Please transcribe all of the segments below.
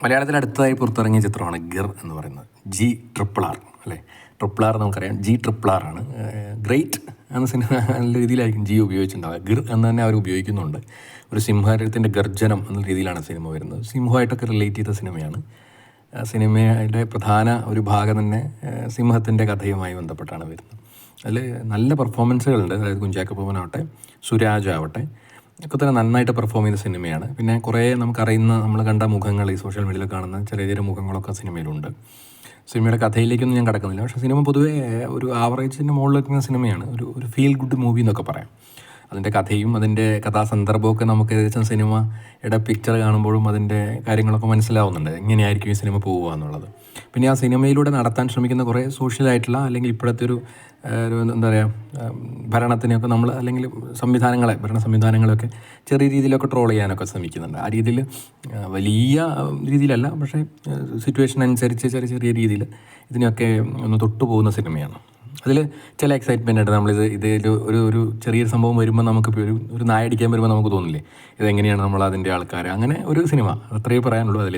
മലയാളത്തിൽ അടുത്തതായി പുറത്തിറങ്ങിയ ചിത്രമാണ് ഗിർ എന്ന് പറയുന്നത്. GRRR അല്ലേ? RRR നമുക്കറിയാം, GRRR ആണ്. ഗ്രേറ്റ് എന്ന സിനിമ നല്ല രീതിയിലായിരിക്കും ജി ഉപയോഗിച്ചിട്ടുണ്ടാവുക. ഗിർ എന്ന് തന്നെ അവർ ഉപയോഗിക്കുന്നുണ്ട്. ഒരു സിംഹത്തിൻ്റെ ഗർജനം എന്ന രീതിയിലാണ് സിനിമ വരുന്നത്. സിംഹമായിട്ടൊക്കെ റിലേറ്റ് ചെയ്ത സിനിമയാണ്. സിനിമയുടെ പ്രധാന ഒരു ഭാഗം തന്നെ സിംഹത്തിൻ്റെ കഥയുമായി ബന്ധപ്പെട്ടാണ് വരുന്നത്. അതിൽ നല്ല പെർഫോമൻസുകളുണ്ട്. അതായത് കുഞ്ചാക്കോ ബോബനാവട്ടെ, സുരാജ് ആവട്ടെ, ഒക്കെ തന്നെ നന്നായിട്ട് പെർഫോം ചെയ്ത സിനിമയാണ്. പിന്നെ കുറേ നമുക്കറിയുന്ന, നമ്മൾ കണ്ട മുഖങ്ങൾ, ഈ സോഷ്യൽ മീഡിയയിൽ കാണുന്ന ചെറിയ ചെറിയ മുഖങ്ങളൊക്കെ സിനിമയിലുണ്ട്. സിനിമയുടെ കഥയിലേക്കൊന്നും ഞാൻ കടക്കുന്നില്ല. പക്ഷേ സിനിമ പൊതുവേ ഒരു ആവറേജിൻ്റെ മുകളിൽ നിൽക്കുന്ന സിനിമയാണ്. ഒരു ഫീൽ ഗുഡ് മൂവി എന്നൊക്കെ പറയാം. അതിൻ്റെ കഥയും അതിൻ്റെ കഥാസന്ദർഭമൊക്കെ നമുക്ക് ഏകദേശം സിനിമയുടെ പിക്ചർ കാണുമ്പോഴും അതിൻ്റെ കാര്യങ്ങളൊക്കെ മനസ്സിലാവുന്നുണ്ട്, എങ്ങനെയായിരിക്കും ഈ സിനിമ പോവുക എന്നുള്ളത്. പിന്നെ ആ സിനിമയിലൂടെ നടത്താൻ ശ്രമിക്കുന്ന കുറേ സോഷ്യലായിട്ടുള്ള, അല്ലെങ്കിൽ ഇപ്പോഴത്തെ ഒരു എന്താ പറയുക, ഭരണത്തിനെയൊക്കെ നമ്മൾ, അല്ലെങ്കിൽ ഭരണ സംവിധാനങ്ങളെയൊക്കെ ചെറിയ രീതിയിലൊക്കെ ട്രോൾ ചെയ്യാനൊക്കെ ശ്രമിക്കുന്നുണ്ട്. ആ രീതിയിൽ വലിയ രീതിയിലല്ല, പക്ഷേ സിറ്റുവേഷൻ അനുസരിച്ച് ചെറിയ ചെറിയ രീതിയിൽ ഇതിനെയൊക്കെ ഒന്ന് തൊട്ടുപോകുന്ന സിനിമയാണ്. അതിൽ ചില എക്സൈറ്റ്മെൻ്റ് ഉണ്ട്. ഇതിൽ ഒരു ചെറിയൊരു സംഭവം വരുമ്പോൾ നമുക്ക് ഒരു നായടിക്കാൻ വരുമ്പോൾ നമുക്ക് തോന്നില്ലേ, ഇതെങ്ങനെയാണ് നമ്മൾ അതിൻ്റെ ആൾക്കാർ, അങ്ങനെ ഒരു സിനിമ, അത്രയേ പറയാനുള്ളൂ. അതിൽ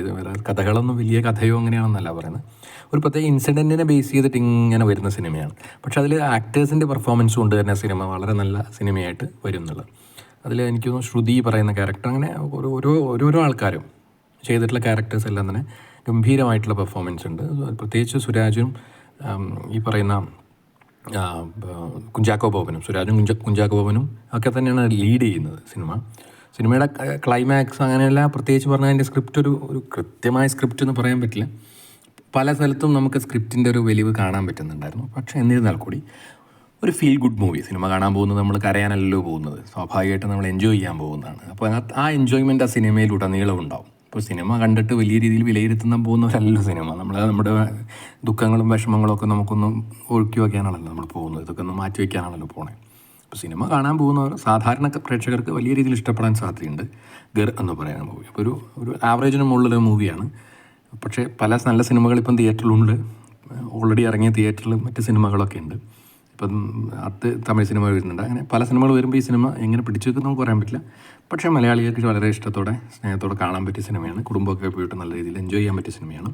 കഥകളൊന്നും വലിയ കഥയോ അങ്ങനെയാണെന്നല്ല പറയുന്നത്. ഒരു പ്രത്യേക ഇൻസിഡൻറ്റിനെ ബേസ് ചെയ്തിട്ട് ഇങ്ങനെ വരുന്ന സിനിമയാണ്. പക്ഷേ അതിൽ ആക്ടേഴ്സിൻ്റെ പെർഫോമൻസ് കൊണ്ട് തന്നെ സിനിമ വളരെ നല്ല സിനിമയായിട്ട് വരുന്നുള്ളത്. അതിൽ എനിക്ക് തോന്നുന്നു ശ്രുതി പറയുന്ന ക്യാരക്ടർ, അങ്ങനെ ഓരോരോ ആൾക്കാരും ചെയ്തിട്ടുള്ള ക്യാരക്ടേഴ്സ് എല്ലാം തന്നെ ഗംഭീരമായിട്ടുള്ള പെർഫോമൻസ് ഉണ്ട്. പ്രത്യേകിച്ച് സുരാജും ഈ പറയുന്ന കുഞ്ചാക്കോ ബോബനും, കുഞ്ചാക്കോ ബോബനും ഒക്കെ തന്നെയാണ് ലീഡ് ചെയ്യുന്നത് സിനിമയുടെ ക്ലൈമാക്സ് അങ്ങനെയല്ല. പ്രത്യേകിച്ച് പറഞ്ഞാൽ അതിൻ്റെ സ്ക്രിപ്റ്റ് ഒരു കൃത്യമായ സ്ക്രിപ്റ്റ് എന്ന് പറയാൻ പറ്റില്ല. പല സ്ഥലത്തും നമുക്ക് സ്ക്രിപ്റ്റിൻ്റെ ഒരു വലിവ് കാണാൻ പറ്റുന്നുണ്ടായിരുന്നു. പക്ഷേ എന്നിരുന്നാൽ കൂടി ഒരു ഫീൽ ഗുഡ് മൂവി. സിനിമ കാണാൻ പോകുന്നത് നമ്മൾ കരയാനല്ലോ പോകുന്നത്, സ്വാഭാവികമായിട്ടും നമ്മൾ എൻജോയ് ചെയ്യാൻ പോകുന്നതാണ്. അപ്പോൾ ആ എൻജോയ്മെൻറ്റ് ആ സിനിമയിലുടനീളം ഉണ്ടാവും. ഇപ്പോൾ സിനിമ കണ്ടിട്ട് വലിയ രീതിയിൽ വിലയിരുത്തുന്ന പോകുന്നവരല്ലോ സിനിമ. നമ്മുടെ ദുഃഖങ്ങളും വിഷമങ്ങളും ഒക്കെ നമുക്കൊന്നും ഒഴുക്കി വയ്ക്കാനാണല്ലോ നമ്മൾ പോകുന്നത്, ഇതൊക്കെ ഒന്ന് മാറ്റി വയ്ക്കാനാണല്ലോ പോണേ. അപ്പോൾ സിനിമ കാണാൻ പോകുന്നവർ, സാധാരണ പ്രേക്ഷകർക്ക് വലിയ രീതിയിൽ ഇഷ്ടപ്പെടാൻ സാധ്യതയുണ്ട് ഗിർ എന്ന് പറയുന്ന മൂവി. അപ്പോൾ ഒരു ആവറേജിന് മുകളിലൊരു മൂവിയാണ്. പക്ഷേ പല നല്ല സിനിമകൾ ഇപ്പം തിയേറ്ററിലുണ്ട്. ഓൾറെഡി ഇറങ്ങിയ തിയേറ്ററിൽ മറ്റ് സിനിമകളൊക്കെ ഉണ്ട്. ഇപ്പം തമിഴ് സിനിമ വരുന്നുണ്ട്. അങ്ങനെ പല സിനിമകൾ വരുമ്പോൾ ഈ സിനിമ എങ്ങനെ പിടിച്ചു വെക്കും നമുക്ക് പറയാൻ പറ്റില്ല. പക്ഷേ മലയാളികൾക്ക് വളരെ ഇഷ്ടത്തോടെ, സ്നേഹത്തോടെ കാണാൻ പറ്റിയ സിനിമയാണ്. കുടുംബമൊക്കെ പോയിട്ട് നല്ല രീതിയിൽ എൻജോയ് ചെയ്യാൻ പറ്റിയ സിനിമയാണ്.